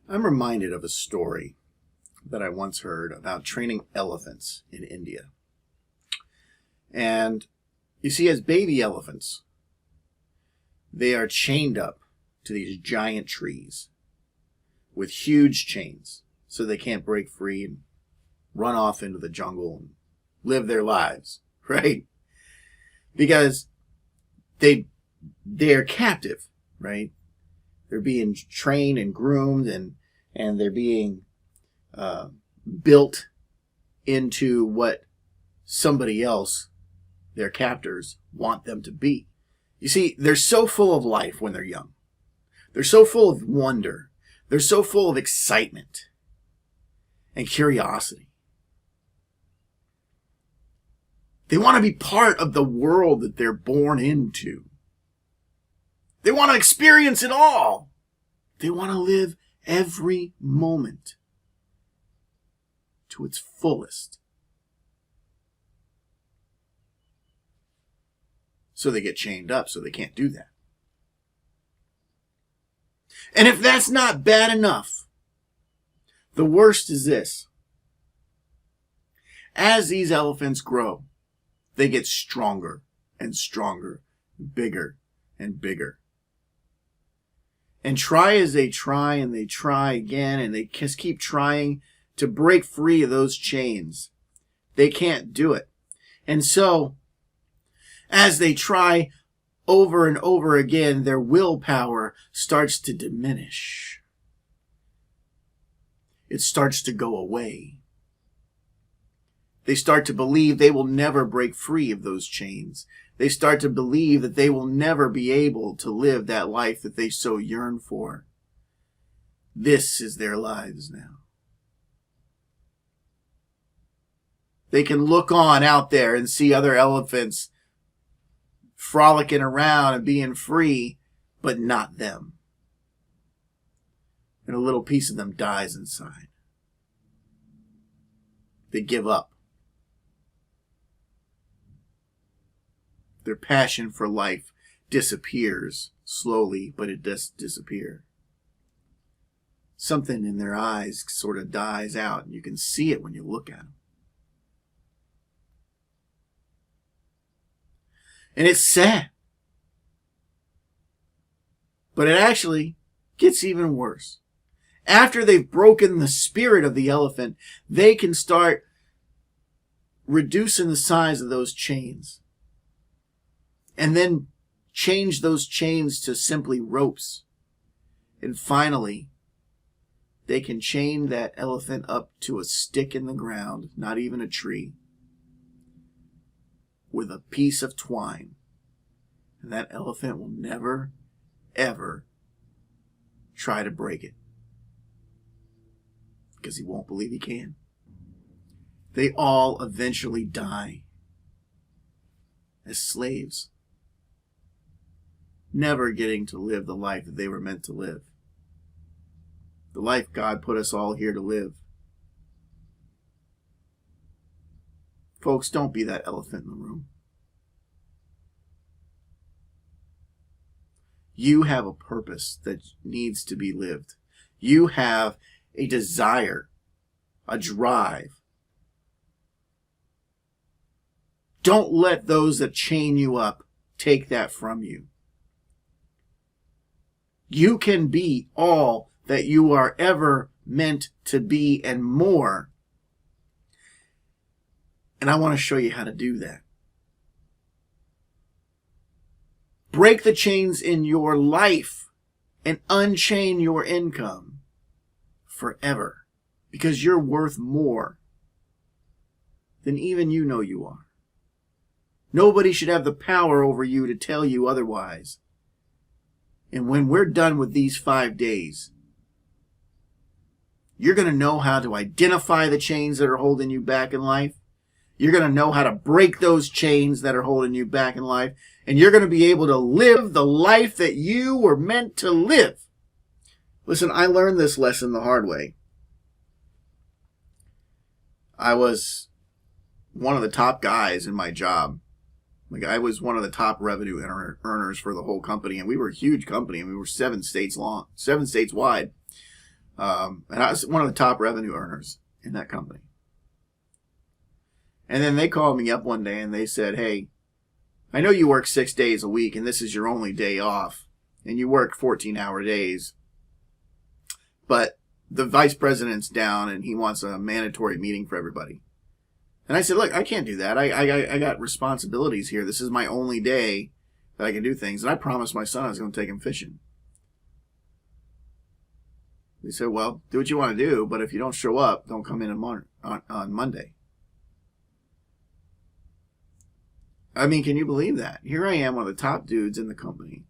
I'm reminded of a story that I once heard about training elephants in India. And you see, as baby elephants, they are chained up to these giant trees with huge chains so they can't break free and run off into the jungle and live their lives, right? Because they're captive, right? They're being trained and groomed and they're being built into what somebody else, their captors, want them to be. You see, they're so full of life when they're young. They're so full of wonder. They're so full of excitement and curiosity. They want to be part of the world that they're born into. They want to experience it all. They want to live every moment to its fullest. So they get chained up so they can't do that. And if that's not bad enough, the worst is this. As these elephants grow, they get stronger and stronger, bigger and bigger. And try as they try and they try again and they just keep trying to break free of those chains. They can't do it. And so, as they try over and over again, their willpower starts to diminish. It starts to go away. They start to believe they will never break free of those chains. They start to believe that they will never be able to live that life that they so yearn for. This is their lives now. They can look on out there and see other elephants frolicking around and being free, but not them. And a little piece of them dies inside. They give up. Their passion for life disappears slowly, but it does disappear. Something in their eyes sort of dies out, and you can see it when you look at them. And it's sad. But it actually gets even worse. After they've broken the spirit of the elephant, they can start reducing the size of those chains. And then change those chains to simply ropes. And finally, they can chain that elephant up to a stick in the ground, not even a tree, with a piece of twine. And that elephant will never, ever try to break it. Because he won't believe he can. They all eventually die as slaves, never getting to live the life that they were meant to live. The life God put us all here to live. Folks, don't be that elephant in the room. You have a purpose that needs to be lived. You have a desire, a drive. Don't let those that chain you up take that from you. You can be all that you are ever meant to be and more. And I want to show you how to do that. Break the chains in your life and unchain your income forever, because you're worth more than even you know you are. Nobody should have the power over you to tell you otherwise. And when we're done with these 5 days, you're going to know how to identify the chains that are holding you back in life. You're going to know how to break those chains that are holding you back in life. And you're going to be able to live the life that you were meant to live. Listen, I learned this lesson the hard way. I was one of the top guys in my job. Like, I was one of the top revenue earners for the whole company, and we were a huge company, and we were 7 states wide. And I was one of the top revenue earners in that company. And then they called me up one day and they said, hey, I know you work 6 days a week and this is your only day off. And you work 14-hour days. But the vice president's down and he wants a mandatory meeting for everybody. And I said, look, I can't do that. I got responsibilities here. This is my only day that I can do things. And I promised my son I was going to take him fishing. He said, well, do what you want to do, but if you don't show up, don't come in on Monday. I mean, can you believe that? Here I am, one of the top dudes in the company.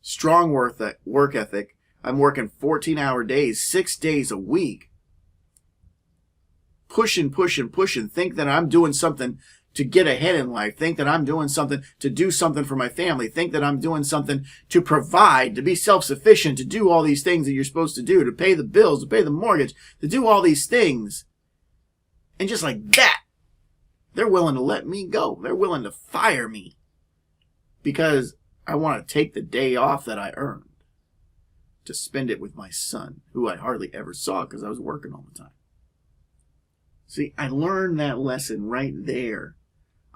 Strong work ethic. I'm working 14-hour days, 6 days a week. Pushing. Think that I'm doing something to get ahead in life. Think that I'm doing something to do something for my family. Think that I'm doing something to provide, to be self-sufficient, to do all these things that you're supposed to do, to pay the bills, to pay the mortgage, to do all these things. And just like that, they're willing to let me go. They're willing to fire me because I want to take the day off that I earned to spend it with my son, who I hardly ever saw because I was working all the time. See, I learned that lesson right there.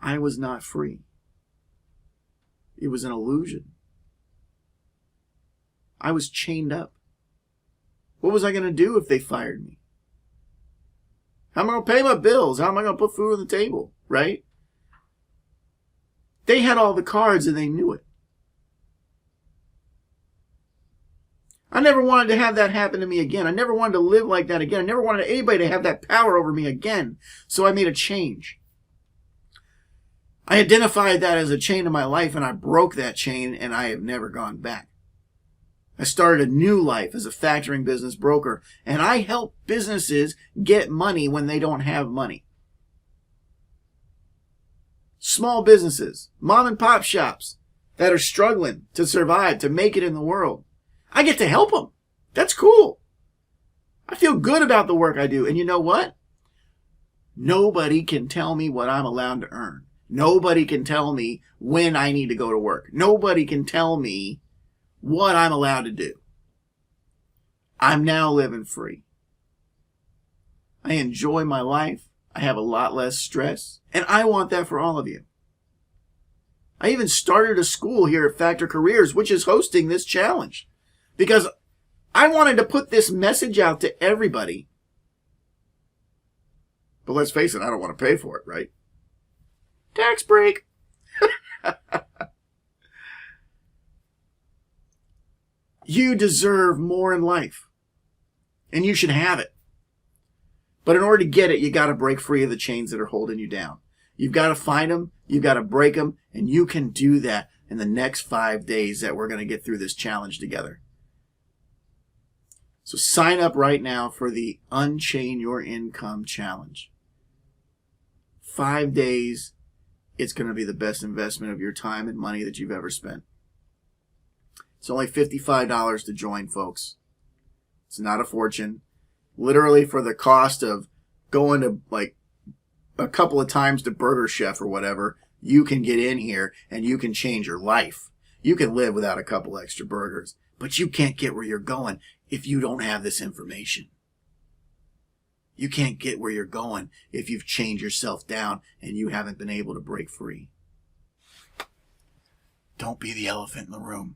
I was not free. It was an illusion. I was chained up. What was I going to do if they fired me? How am I going to pay my bills? How am I going to put food on the table? Right? They had all the cards and they knew it. I never wanted to have that happen to me again. I never wanted to live like that again. I never wanted anybody to have that power over me again. So I made a change. I identified that as a chain in my life and I broke that chain and I have never gone back. I started a new life as a factoring business broker and I help businesses get money when they don't have money. Small businesses, mom and pop shops that are struggling to survive, to make it in the world. I get to help them. That's cool. I feel good about the work I do. And you know what? Nobody can tell me what I'm allowed to earn. Nobody can tell me when I need to go to work. Nobody can tell me what I'm allowed to do. I'm now living free. I enjoy my life. I have a lot less stress. And I want that for all of you. I even started a school here at Factor Careers, which is hosting this challenge. Because I wanted to put this message out to everybody. But let's face it, I don't want to pay for it, right? Tax break. You deserve more in life. And you should have it. But in order to get it, you got to break free of the chains that are holding you down. You've got to find them. You've got to break them. And you can do that in the next 5 days that we're going to get through this challenge together. So sign up right now for the Unchain Your Income Challenge. 5 days, it's going to be the best investment of your time and money that you've ever spent. It's only $55 to join, folks. It's not a fortune. Literally for the cost of going to like a couple of times to Burger Chef or whatever, you can get in here and you can change your life. You can live without a couple extra burgers, but you can't get where you're going if you don't have this information. You can't get where you're going if you've chained yourself down and you haven't been able to break free. Don't be the elephant in the room.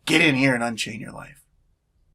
Get in here and unchain your life.